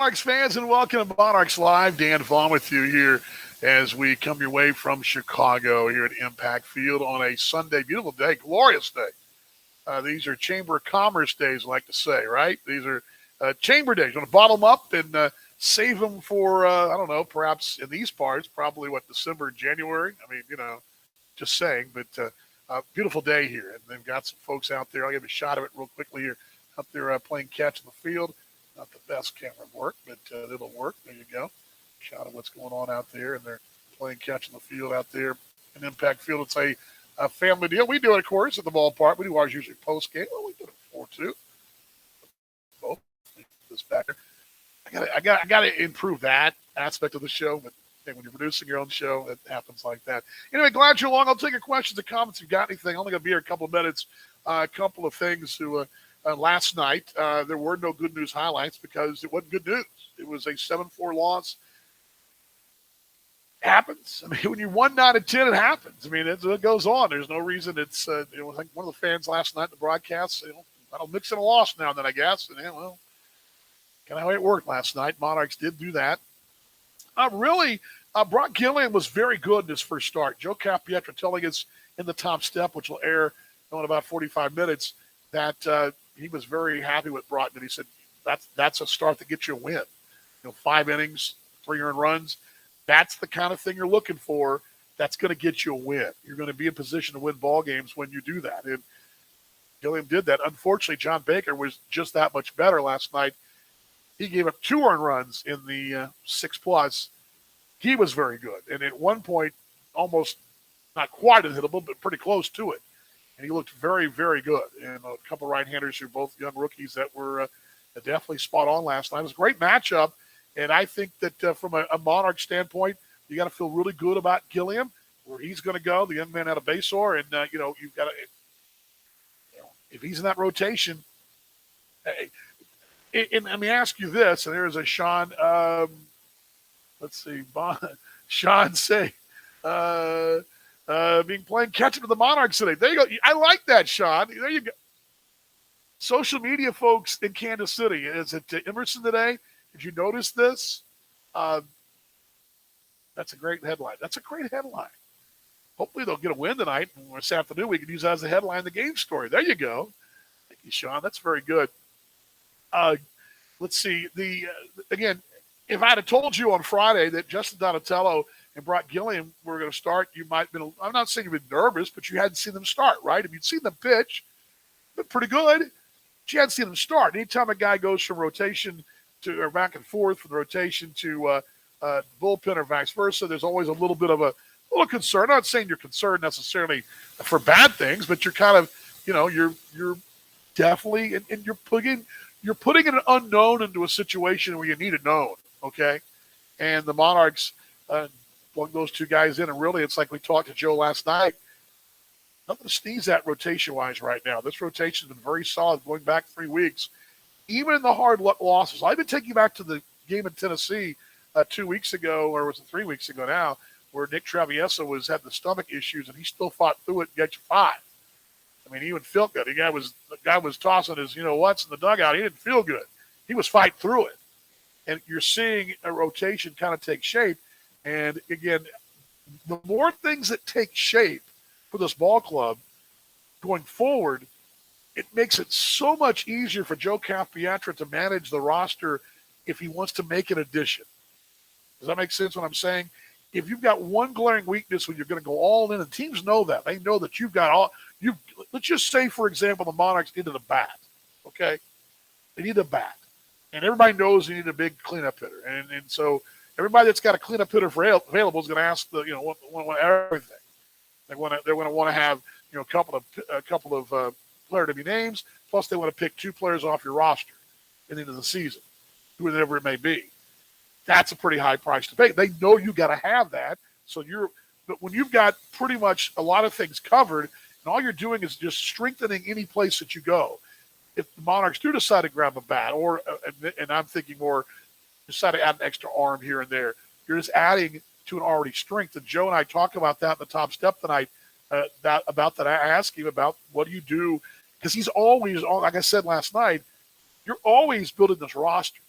Monarchs fans, and welcome to Monarchs Live. Dan Vaughn with you here as we come your way from Chicago here at Impact Field on a Sunday. Beautiful day, glorious day. These are Chamber of Commerce days, I like to say, right? These are chamber days. You want to bottle them up and save them for, I don't know, perhaps in these parts, probably December, January. I mean, just saying, but beautiful day here. And they've got some folks out there. I'll give a shot of it real quickly here. Up there playing catch in the field. Not the best camera work, but it'll work. There you go. Shot of what's going on out there. And they're playing catch in the field out there in Impact Field. It's a family deal. We do it, of course, at the ballpark. We do ours usually post-game. Well, we did it before, too. Both. This back there. I got to improve that aspect of the show, but when you're producing your own show, it happens like that. Anyway, glad you're along. I'll take your questions and comments if you've got anything. I'm only going to be here a couple of minutes. A couple of things to last night, there were no good news highlights because it wasn't good news. It was a 7-4 loss. It happens. I mean, when you're 1-9 and 10, it happens. I mean, it goes on. There's no reason. It's like one of the fans last night in the broadcast. I don't mix in a loss now and then, I guess. And kind of how it worked last night. Monarchs did do that. Brock Gilliam was very good in his first start. Joe Capietro telling us in the top step, which will air in about 45 minutes, that he was very happy with Brock. That he said that's a start that gets you a win. 5 innings, 3 earned runs. That's the kind of thing you're looking for. That's going to get you a win. You're going to be in position to win ball games when you do that. And Gilliam did that. Unfortunately, John Baker was just that much better last night. He gave up 2 earned runs in the 6+. He was very good. And at one point, almost not quite unhittable, but pretty close to it. And he looked very, very good. And a couple of right-handers who are both young rookies that were definitely spot on last night. It was a great matchup. And I think that from a Monarch standpoint, you got to feel really good about Gilliam, where he's going to go, the young man out of Basor. And, you've got to, if he's in that rotation, and let me ask you this, and there's a Sean, Sean say, being playing catch-up to the Monarchs today. There you go. I like that, Sean. There you go. Social media folks in Kansas City. Is it Emerson today? Did you notice this? That's a great headline. That's a great headline. Hopefully they'll get a win tonight. And this afternoon we can use that as a headline, the game story. There you go. Thank you, Sean. That's very good. Let's see. Again, if I had told you on Friday that Justin Donatello and Brock Gilliam were going to start, you might have been, I'm not saying you've been nervous, but you hadn't seen them start, right? If you'd seen them pitch, been pretty good. But you hadn't seen them start. Anytime a guy goes from rotation to, or back and forth from the rotation to bullpen or vice versa, there's always a little bit of a little concern. I'm not saying you're concerned necessarily for bad things, but you're kind of, you're definitely, and you're putting an unknown into a situation where you need a known, okay? And the Monarchs plug those 2 guys in, and really it's like we talked to Joe last night. Nothing to sneeze at rotation-wise right now. This rotation has been very solid going back 3 weeks. Even in the hard luck losses. I've been taking you back to the game in Tennessee 2 weeks ago, or was it 3 weeks ago now, where Nick Travieso had the stomach issues, and he still fought through it and got you 5. I mean, he even felt good. The guy was tossing his, what's in the dugout. He didn't feel good. He was fighting through it. And you're seeing a rotation kind of take shape. And, again, the more things that take shape for this ball club going forward, it makes it so much easier for Joe Capietro to manage the roster if he wants to make an addition. Does that make sense what I'm saying? If you've got one glaring weakness when you're going to go all in, and teams know that. They know that you've got all – let's just say, for example, the Monarchs needed a bat, okay? They need a bat. And everybody knows they need a big cleanup hitter. And so everybody that's got a cleanup hitter available is going to ask want everything. They're going to want to have a couple of player to be names. Plus, they want to pick 2 players off your roster at the end of the season, whoever it may be. That's a pretty high price to pay. They know you got to have that. But when you've got pretty much a lot of things covered, and all you're doing is just strengthening any place that you go. If the Monarchs do decide to grab a bat, or and I'm thinking more, decide to add an extra arm here and there, you're just adding to an already strength. And Joe and I talk about that in the top step tonight. I asked him about what do you do, because he's always, like I said last night, you're always building this roster.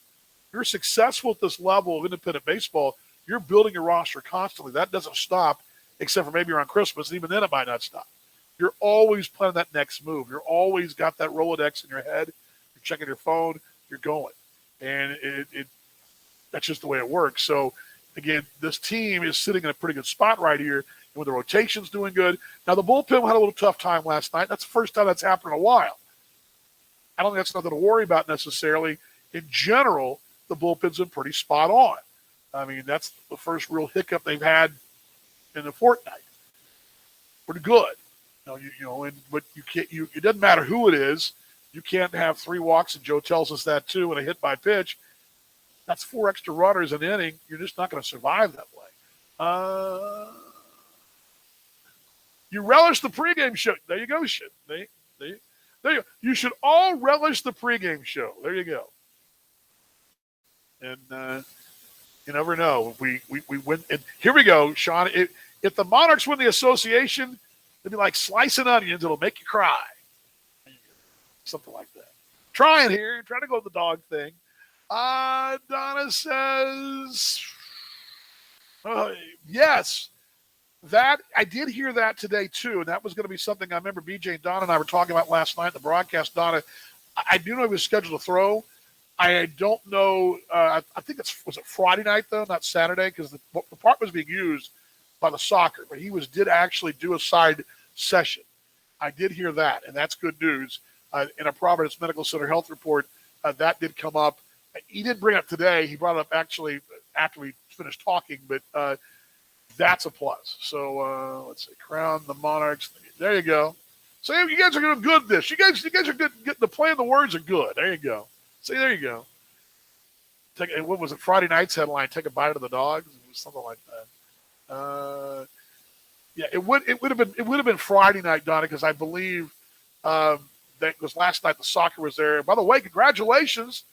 You're successful at this level of independent baseball. You're building your roster constantly. That doesn't stop, except for maybe around Christmas, and even then it might not stop. You're always planning that next move. You're always got that Rolodex in your head. You're checking your phone. You're going. And that's just the way it works. So, again, this team is sitting in a pretty good spot right here. And with the rotations doing good. Now, the bullpen had a little tough time last night. That's the first time that's happened in a while. I don't think that's nothing to worry about necessarily. In general, the bullpen's been pretty spot on. I mean, that's the first real hiccup they've had in the fortnight. Pretty good. But you can't. It doesn't matter who it is. You can't have 3 walks, and Joe tells us that too, and a hit by pitch. That's 4 extra runners an inning. You're just not going to survive that way. You relish the pregame show. There you go, shit. There you go. You should all relish the pregame show. There you go. And you never know. We win. And here we go, Sean. If the Monarchs win the association, it'd be like slicing onions. It'll make you cry. Something like that. Trying here. Trying to go with the dog thing. Donna says, yes. That I did hear that today too, and that was going to be something I remember BJ and Donna and I were talking about last night in the broadcast. Donna, I do know he was scheduled to throw. I don't know. I think was it Friday night though, not Saturday, because the park was being used by the soccer, but he did actually do a side session. I did hear that, and that's good news. In a Providence Medical Center health report, that did come up. He didn't bring it up today. He brought it up actually after we finished talking, but that's a plus. So let's see, crown the Monarchs. There you go. So you guys are doing good. You guys are good. The play and the words are good. There you go. See, there you go. What was it? Friday night's headline: "Take a bite of the dogs," something like that. Yeah, it would have been Friday night, Donna, because I believe that was last night. The soccer was there. By the way, congratulations,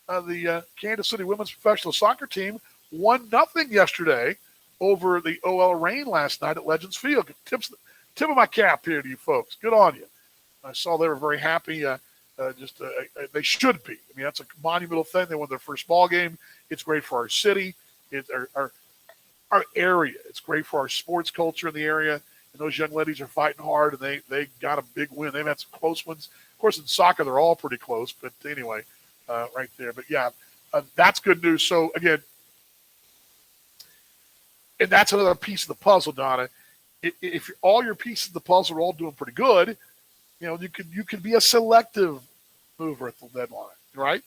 the Kansas City women's professional soccer team won 0-0 yesterday over the OL Reign last night at Legends Field. Tip of my cap here to you folks. Good on you. I saw they were very happy. They should be. I mean, that's a monumental thing. They won their first ball game. It's great for our city. It's our area. It's great for our sports culture in the area. And those young ladies are fighting hard, and they got a big win. They've had some close ones. Of course, in soccer, they're all pretty close. But anyway, right there. But, yeah, that's good news. So, again, and that's another piece of the puzzle, Donna. If all your pieces of the puzzle are all doing pretty good, you can be a selective mover at the deadline, right?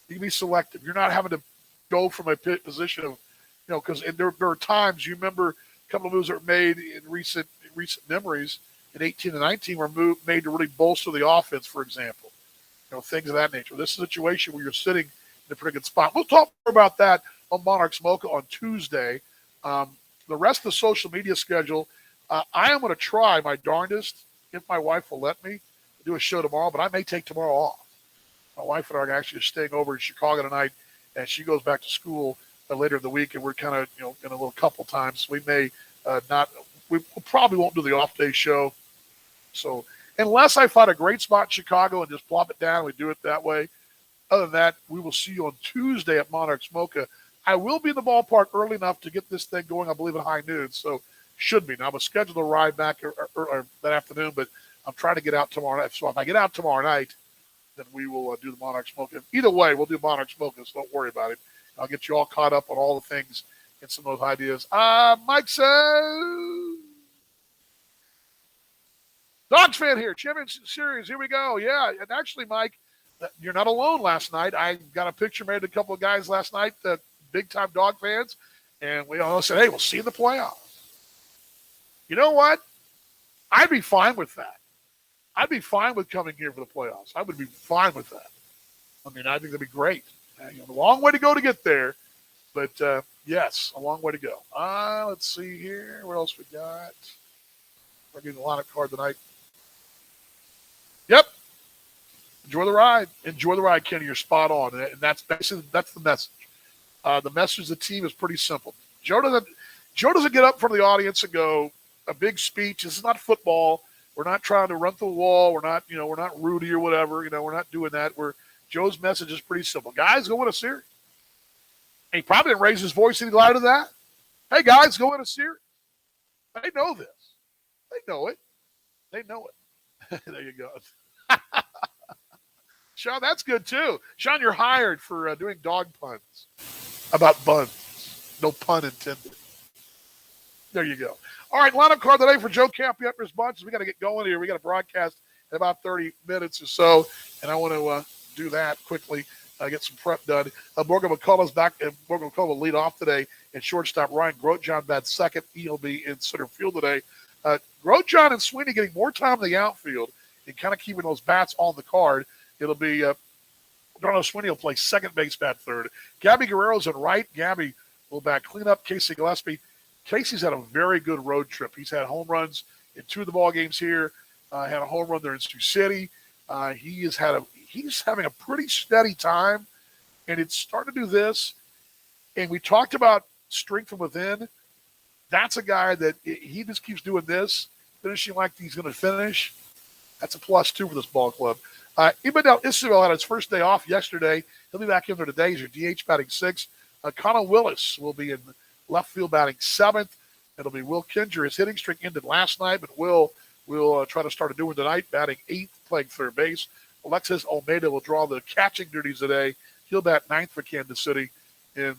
You can be selective. You're not having to go from a position of, because there are times, you remember a couple of moves that were made in recent memories in 18 and 19 were made to really bolster the offense, for example. Things of that nature. This is a situation where you're sitting in a pretty good spot. We'll talk more about that on Monarchs Mocha on Tuesday. The rest of the social media schedule, I am going to try my darndest, if my wife will let me, to do a show tomorrow, but I may take tomorrow off. My wife and I are actually staying over in Chicago tonight, and she goes back to school later in the week, and we're kind of, in a little couple times. We may we probably won't do the off-day show. So unless I find a great spot in Chicago and just plop it down, we do it that way. Other than that, we will see you on Tuesday at Monarchs Mocha. I will be in the ballpark early enough to get this thing going, I believe, at high noon. So should be. Now, I'm scheduled to ride back or that afternoon, but I'm trying to get out tomorrow night. So if I get out tomorrow night, then we will do the Monarchs Mocha. Either way, we'll do Monarchs Mocha, so don't worry about it. I'll get you all caught up on all the things and some of those ideas. Mike says, Dogs fan here, Championship Series. Here we go. Yeah, and actually, Mike, you're not alone last night. I got a picture made of a couple of guys last night, big-time Dog fans, and we all said, hey, we'll see you in the playoffs. You know what? I'd be fine with that. I'd be fine with coming here for the playoffs. I would be fine with that. I mean, I think that'd be great. A long way to go to get there, but yes, a long way to go. Let's see here. What else we got? We're getting a lineup card tonight. Yep. Enjoy the ride. Enjoy the ride, Kenny. You're spot on, and that's the message. The message of the team is pretty simple. Joe doesn't get up in front of the audience and go a big speech. This is not football. We're not trying to run through the wall. We're not Rudy or whatever. We're not doing that. Joe's message is pretty simple. Guys, go win a series. And he probably didn't raise his voice any louder than that. Hey, guys, go in a series. They know this. They know it. They know it. There you go. Sean, that's good, too. Sean, you're hired for doing dog puns about buns. No pun intended. There you go. All right, lineup card today for Joe Campione's Bunches. We got to get going here. We got a broadcast in about 30 minutes or so, and I want to do that quickly, get some prep done. Morgan McCullough's back, and Morgan McCullough will lead off today, and shortstop Ryan Grotjohn bat second. He'll be in center field today. Grotjohn and Sweeney getting more time in the outfield and kind of keeping those bats on the card. It'll be Darnell Sweeney will play second base, bat third. Gabby Guerrero's in right. Gabby will bat cleanup. Casey Gillespie. Casey's had a very good road trip. He's had home runs in 2 of the ball games here. Had a home run there in Sioux City. He's having a pretty steady time, and it's starting to do this. And we talked about strength from within. That's a guy that he just keeps doing this, finishing like he's going to finish. That's a +2 for this ball club. Ibadel Isabel had his first day off yesterday. He'll be back in there today. He's your DH batting 6th. Connor Willis will be in left field batting 7th. It'll be Will Kinger. His hitting streak ended last night, but Will try to start a new one tonight, batting 8th, playing third base. Alexis Almeida will draw the catching duties today. He'll bat 9th for Kansas City. And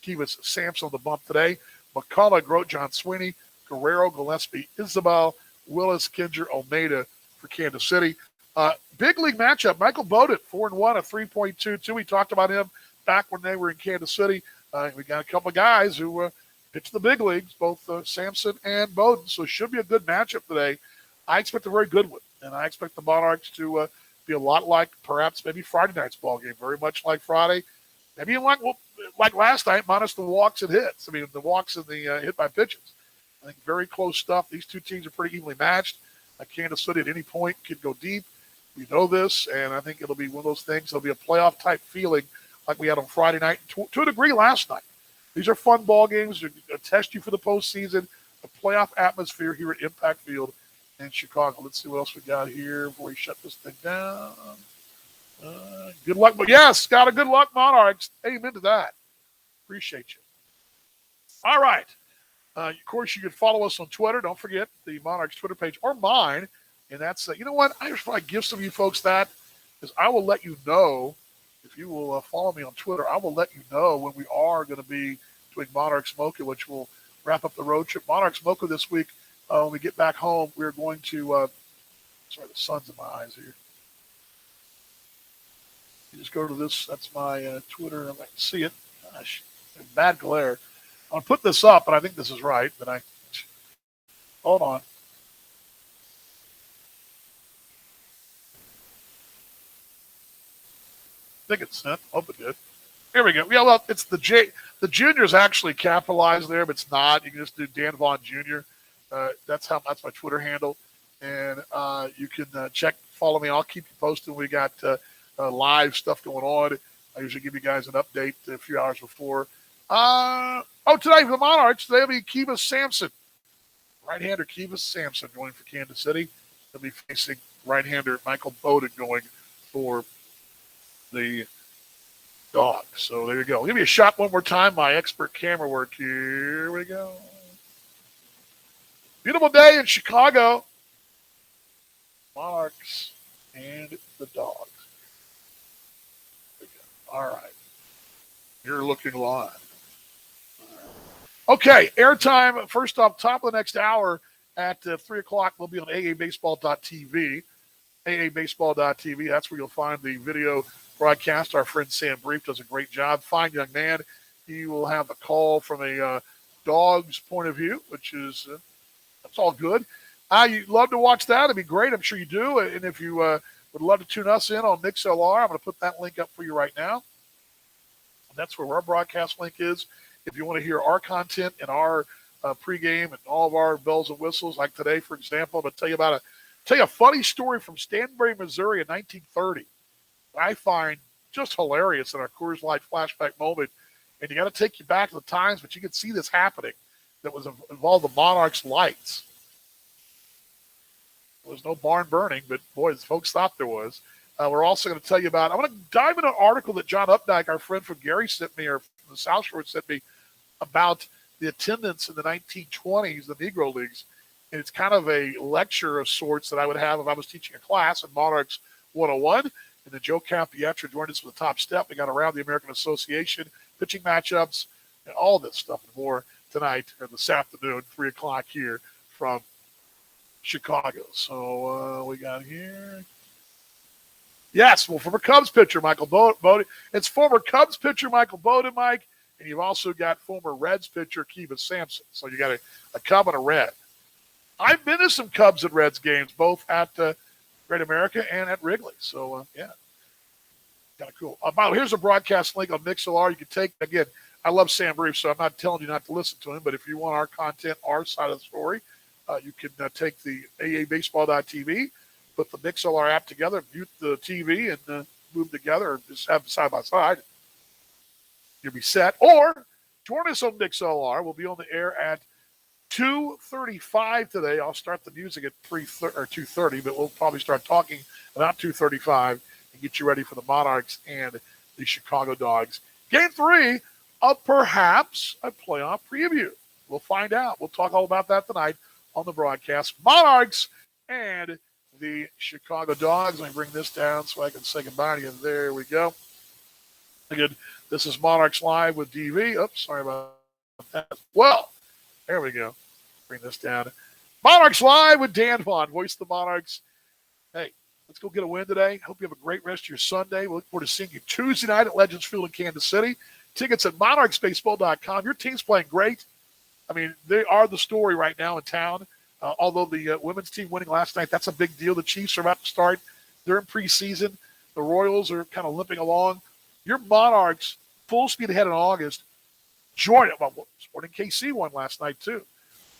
Kivas Sampson on the bump today. McCullough, Grotjohn, Sweeney, Guerrero, Gillespie, Isabel, Willis, Kinger, Almeida for Kansas City. Big league matchup. Michael Bowden, 4-1, a 3.22. We talked about him back when they were in Kansas City. We got a couple of guys who pitched the big leagues, both Sampson and Bowden, so it should be a good matchup today. I expect a very good one, and I expect the Monarchs to be a lot like perhaps maybe Friday night's ball game, very much like Friday. Maybe like last night, minus the walks and hits. I mean, the walks and the hit by pitches. I think very close stuff. These two teams are pretty evenly matched. Kansas City at any point could go deep. We know this, and I think it'll be one of those things. It'll be a playoff-type feeling like we had on Friday night, to a degree last night. These are fun ball games. They're going to test you for the postseason, a playoff atmosphere here at Impact Field in Chicago. Let's see what else we got here before we shut this thing down. Good luck. But yes, Scott, a good luck, Monarchs. Amen to that. Appreciate you. All right. Of course, you can follow us on Twitter. Don't forget the Monarchs Twitter page or mine. And that's, you know what? I just want to give some of you folks that because I will let you know. If you will follow me on Twitter, I will let you know when we are going to be doing Monarchs Mocha, which will wrap up the road trip. Monarchs Mocha this week, when we get back home, we're going to sorry, the sun's in my eyes here. You just go to this. That's my Twitter. I can see it. Gosh, bad glare. I'm going to put this up, and I think this is right. But hold on. I think it's sent. Hope it did. Here we go. Yeah, well, it's the junior's actually capitalized there, but it's not. You can just do Dan Vaughn Jr. That's my Twitter handle, and you can follow me. I'll keep you posted. We got live stuff going on. I usually give you guys an update a few hours before. Today for the Monarchs, they'll be Kivas Sampson, right-hander Kivas Sampson going for Kansas City. They'll be facing right-hander Michael Bowden going for the Dogs. So there you go. Give me a shot one more time. My expert camera work. Here we go. Beautiful day in Chicago. Monarchs and the Dogs. All right. You're looking live. Okay, airtime. First off, top of the next hour at 3 o'clock, we'll be on aabaseball.tv. aabaseball.tv. That's where you'll find the video broadcast. Our friend Sam Brief does a great job. Fine young man. He will have a call from a dog's point of view, which is that's all good. You'd love to watch that. It'd be great. I'm sure you do. And if you would love to tune us in on MixLR, I'm going to put that link up for you right now. And that's where our broadcast link is. If you want to hear our content and our pregame and all of our bells and whistles, like today, for example, I'm going to tell you a funny story from Stanbury, Missouri in 1930. I find just hilarious in our Coors Light flashback moment. And you got to take you back to the times, but you can see this happening that was involved the Monarchs lights. There was no barn burning, but boy, folks thought there was. We're also going to tell you about, I'm going to dive into an article that John Updike, our friend from Gary, sent me, or from the South Shore sent me about the attendance in the 1920s, the Negro Leagues. And it's kind of a lecture of sorts that I would have if I was teaching a class in Monarchs 101. And then Joe Campietro joined us with the top step. We got around the American Association, pitching matchups, and all this stuff and more tonight or this afternoon, 3 o'clock here from Chicago. So we got here. Yes, well, former Cubs pitcher Michael Bowden. It's former Cubs pitcher Michael Bowden, Mike, and you've also got former Reds pitcher Kiva Sampson. So you got a Cub and a Red. I've been to some Cubs and Reds games, both at Great America and at Wrigley. So, yeah, kind of cool. Here's a broadcast link on MixLR. You can take, again, I love Sam Brief, so I'm not telling you not to listen to him, but if you want our content, our side of the story, you can take the aabaseball.tv, put the MixLR app together, mute the TV, and move together and just have them side by side. You'll be set. Or join us on MixLR. We'll be on the air at 2:35 today. I'll start the music at 2:30, but we'll probably start talking about 2:35 and get you ready for the Monarchs and the Chicago Dogs. Game 3 of perhaps a playoff preview. We'll find out. We'll talk all about that tonight on the broadcast. Monarchs and the Chicago Dogs. Let me bring this down so I can say goodbye to you. There we go. Again, this is Monarchs Live with DV. Oops, sorry about that. Well, there we go. Bring this down. Monarchs Live with Dan Vaughn, voice of the Monarchs. Hey, let's go get a win today. Hope you have a great rest of your Sunday. We look forward to seeing you Tuesday night at Legends Field in Kansas City. Tickets at monarchsbaseball.com. Your team's playing great. I mean, they are the story right now in town. Although the women's team winning last night, that's a big deal. The Chiefs are about to start. They're in preseason. The Royals are kind of limping along. Your Monarchs, full speed ahead in August. Join it. Well, Sporting KC won last night, too.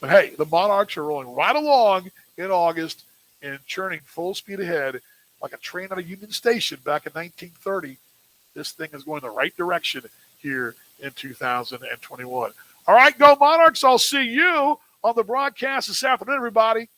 But, hey, the Monarchs are rolling right along in August and churning full speed ahead like a train out of Union Station back in 1930. This thing is going the right direction here in 2021. All right, go Monarchs. I'll see you on the broadcast this afternoon, everybody.